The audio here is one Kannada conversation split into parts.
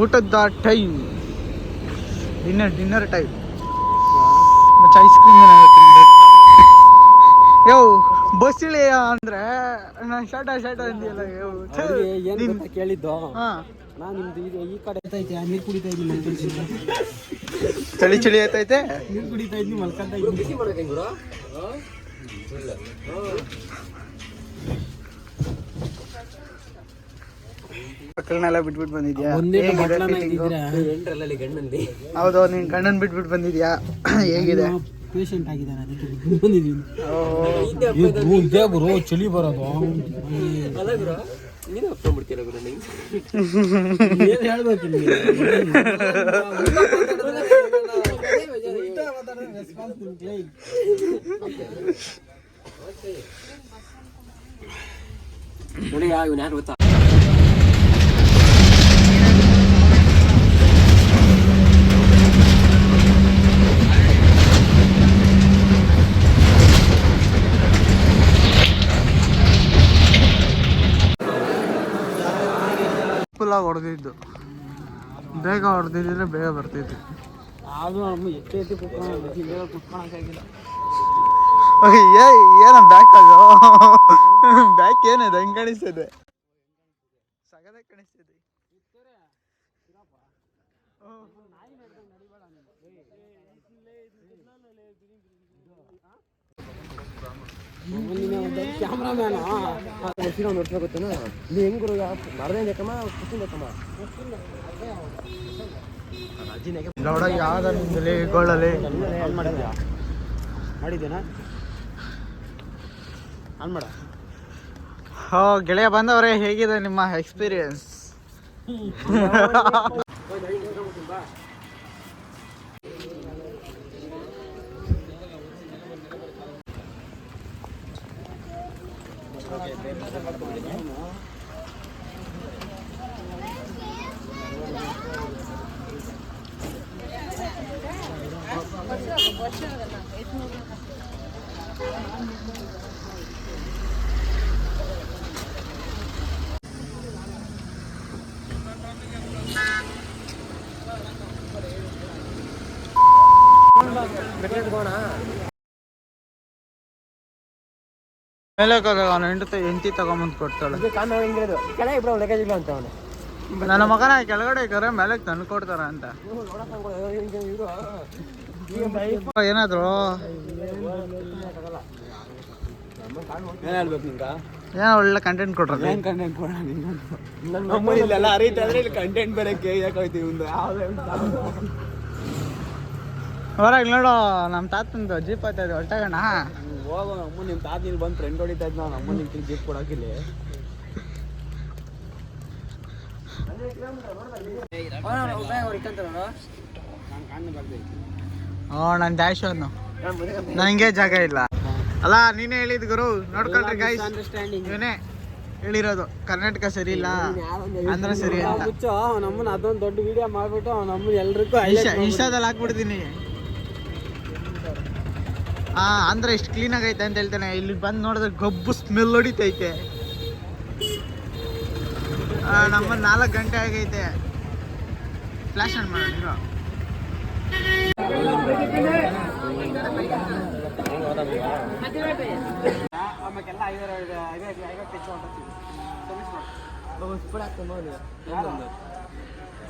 ಊಟದ ಟೈಮ್, ಡಿನ್ನರ್ ಟೈಮ್. ಮತ್ತೆ ಐಸ್ ಕ್ರೀಮ್ ಯೋ ಬಸ್ ಇಳಿಯ ಅಂದ್ರೆ ನಾನು ಶರ್ಟ ಅಂದಿಯಲ್ಲ ಕೇಳಿದ್ದು. ನಾನು ನಿಮ್ದು ಈ ಕಡೆ ನೀರು ಕುಡಿತಾ ಇದ್ದೀನಿ, ಚಳಿ ಆಯ್ತೈತೆ, ನೀರು ಕುಡಿತಾ ಇದ್ದೀನಿ, ಮಲ್ಕೊಂತ ಇದ್ದೀನಿ. ಮಕ್ಕಳನ್ನೆಲ್ಲ ಬಿಟ್ಬಿಟ್ಟು ಬಂದಿದ್ಯಾ? ಹೌದು, ನೀನ್ ಗಂಡನ್ ಬಿಟ್ಬಿಟ್ಟು ಬಂದಿದ್ಯಾ? ಹೇಗಿದೆ? ಪೇಷಂಟ್ ಆಗಿದ್ದಾನೆ, ಅದಕ್ಕೆ ಬಂದಿದ್ದೀನಿ. ಇದೇ ಗುರು ಚಳಿ ಬರೋದು. ಹೇಳ್ಬೇಕು. ಫುಲ್ಲಾಗಿ ಹೊಡೆದಿದ್ದು, ಬೇಗ ಹೊಡೆದಿದ್ರೆ ಬೇಗ ಬರ್ತಿತ್ತು. ಅದು ನಮ್ಮ ಎತ್ತಿ ಕುತ್ಕೊಳಕ್ಕಾಗಿಲ್ಲ. ಏನ ಬ್ಯಾಕ್ ಅದು ಬ್ಯಾಕ್ ಏನಿದೆ? ಹೆಂಗ್ ಕಾಣಿಸ್ತದೆ? ಸಗದ ಕಾಣಿಸ್ತದೆ. ಕ್ಯಾಮ್ರಾಮ್ಯಾನ ನೋಡ್ಸ್ಬೇಕತ್ತೇನ ನೀ ಹೆಂಗುರು ಮರದೇಕಮ್ಮ ಕುಸಿಬೇಕಮ್ಮ ಗೌಡ ಯಾವ್ದ ನಿಂದಲೇ ಗೋಳಲ್ಲಿ ಮಾಡಿದ್ದೇನಾ ಆನ್ ಮಾಡ. ಹೋ ಗೆಳೆಯ ಬಂದವ್ರೆ, ಹೇಗಿದೆ ನಿಮ್ಮ ಎಕ್ಸ್ಪೀರಿಯನ್ಸ್? ಮೇಲೆ ಎಂಟಿ ತಗೊಂಬಂದು ಕೊಡ್ತಾಳೆ. ನನ್ನ ಮಗನ ಕೆಳಗಡೆ ಇದ್ದಾರೆ, ಮೇಲೆ ತಂದು ಕೊಡ್ತಾರ ಅಂತ. ಏನಾದ್ರು ಏನೋ ಒಳ್ಳೆ ಕಂಟೆಂಟ್ ಕೊಟ್ರ. ಕಂಟೆಂಟ್ ಬೇರೆ ಹೊರಗೆ ನೋಡು, ನಮ್ಮ ತಾತಂದು ಜೀಪ್ ಆಯ್ತಾ ಇದೆ, ಹೊಲ್ಟಾಗಣ ಹೋಗೋ. ನಮ್ಮ ನಿಮ್ಮ ತಾತ ಇಲ್ಲಿ ಬಂದು ಫ್ರೆಂಡ್ ಹೊಡಿತಾ ಇದ್ ನಾವು ನಮ್ಮ ನಿಂತು ಜೀಪ್ ಕೊಡಾಕಿಲ್ಲ. ನನ್ನ ಡ್ಯಾಶ್ ಅವನು, ನನಗೆ ಜಾಗ ಇಲ್ಲ ಅಲ್ಲ. ನೀನೇ ಹೇಳಿದ್ ಗುರು, ನೋಡ್ಕೊಳ್ರಿ ಗೈಸ್, ಇವನೇ ಹೇಳಿರೋದು ಕರ್ನಾಟಕ ಸರಿ ಇಲ್ಲ ಅಂದ್ರೆ ಸರಿ ಅಂತ. ನಮ್ಮನ್ನ ಅದೊಂದು ದೊಡ್ಡ ವಿಡಿಯೋ ಮಾಡ್ಬಿಟ್ಟು ನಮ್ಮನ್ನ ಎಲ್ರಿಗೂ ಇನ್ಸ್ಟಾದಲ್ಲಿ ಹಾಕ್ಬಿಡ್ತೀನಿ. ಅಂದ್ರೆ ಇಷ್ಟು ಕ್ಲೀನಾಗಿ ಐತೆ ಅಂತ ಹೇಳ್ತಾನೆ. ಇಲ್ಲಿ ಬಂದು ನೋಡಿದ್ರೆ ಗಬ್ಬು ಸ್ಮೆಲ್ ಹೊಡಿತೈತೆ. ನಮ್ಮ 4 ಗಂಟೆ ಆಗೈತೆ. ಫ್ಲಾಶ್ ಆನ್ ಮಾಡೋಣ.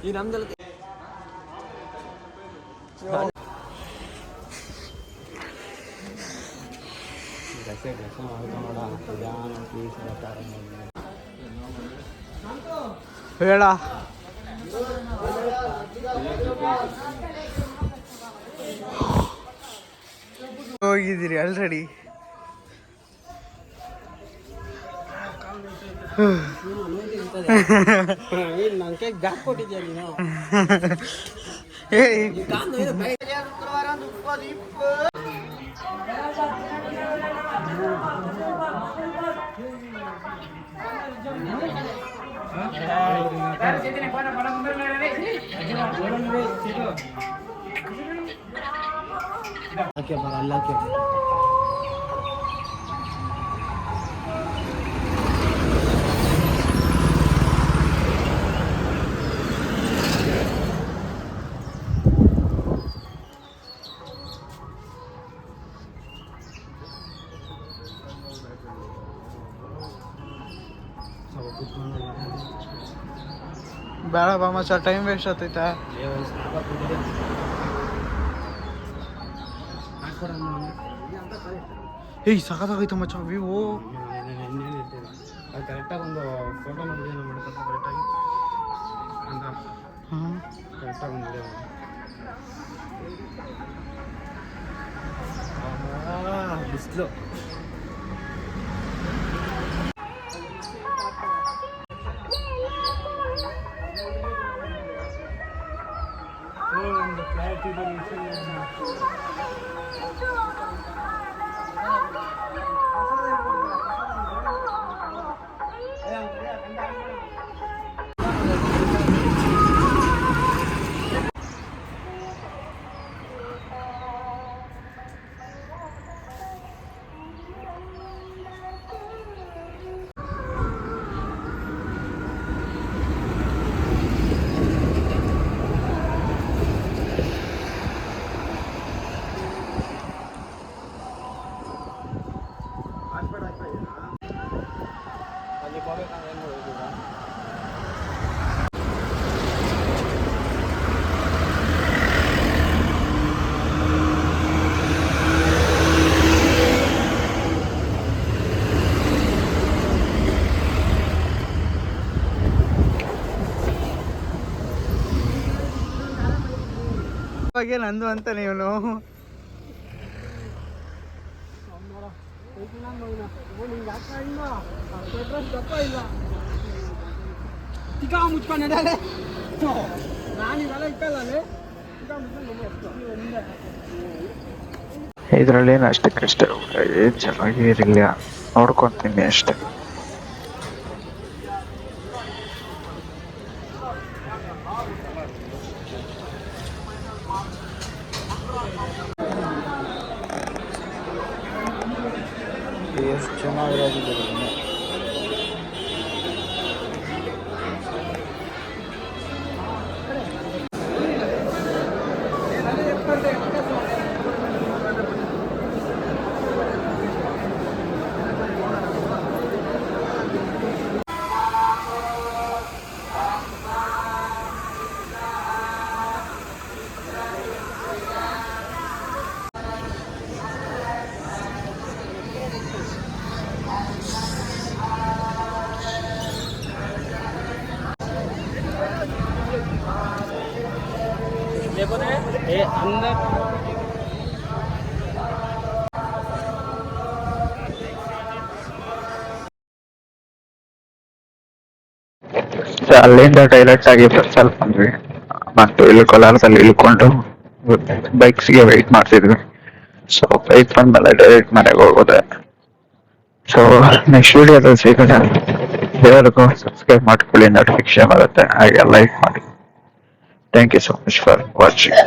ಈ ನಮ್ದಲ್ಲಿ ಹೇಳ ಹೋಗಿದ್ದೀರಿ ಆಲ್ರೆಡಿ. ನಂಗೆ ಬ್ಯಾಕ್ ಕೊಟ್ಟಿದ್ಯಾ ನೀನು? ಬೇಡ ಬಾ ಮಚ್ಚ, ಟೈಮ್ ವೇಸ್ಟ್ ಆಗ್ತೈತೆ. ಏಯ್ ಸಖತ್ತಾಗೈತೆ ಮಚ್ಚ ವ್ಯೂ. ಕರೆಕ್ಟಾಗಿ ಒಂದು ಫೋಟೋ ನೋಡಿದ್ರೆ ಮಾಡ್ತಾರೆ ಕರೆಕ್ಟಾಗಿ ಅಂತ. ಹಾಂ ಕರೆಕ್ಟಾಗಿ ಒಂದು ವಿಡಿಯೋ ಬಿಸಿಲು. ಒಂದು ಕ್ಲಾರಿಟಿ ಅಲ್ಲಿ ಹೋಗ್ಬೇಕಂದ್ರೆ ಏನು ಹೋಗಿದ್ದೀರಾ? ಬಗ್ಗೆ ನಂದು ಅಂತ ನೀನು ಮುಚ್ಕೊಂಡು ನಡೆಯಲ್ಲ ನಾನು ಇವೆಲ್ಲ ಇಕ್ಕಲ್ಲ. ಇದರಲ್ಲೇನು ಅಷ್ಟಕ್ಕಷ್ಟೇ ಏನು ಚೆನ್ನಾಗಿ ಇರಲಿಲ್ಲ, ನೋಡ್ಕೊತೀನಿ ಅಷ್ಟೇ. ಎಷ್ಟು ಚೆನ್ನಾಗಿರೋದಿದೆ. ಅಲ್ಲಿಂದ ಡೈರೆಕ್ಟ್ ಆಗಿ ಬಸ್ಸಲ್ಲಿ ಬಂದ್ವಿ. ಮತ್ತು ಇಲ್ಲಿ ಕೋಲಾರದಲ್ಲಿ ಇಳ್ಕೊಂಡು ಬೈಕ್ಸ್ಗೆ ವೆಯ್ಟ್ ಮಾಡ್ತಿದ್ವಿ. ಸೊ ಬೈಕ್ ಬಂದ್ಮೇಲೆ ಡೈರೆಕ್ಟ್ ಮನೆಗೆ ಹೋಗೋದೆ. ಸೊ ನೆಕ್ಸ್ಟ್ ವಿಡಿಯೋದಲ್ಲಿ ಸಿಗೋಣ. ಎಲ್ಲರಿಗೂ ಸಬ್ಸ್ಕ್ರೈಬ್ ಮಾಡ್ಕೊಳ್ಳಿ, ನೋಟಿಫಿಕೇಶನ್ ಬರುತ್ತೆ, ಹಾಗೆ ಲೈಕ್ ಮಾಡಿ. Thank you so much for watching.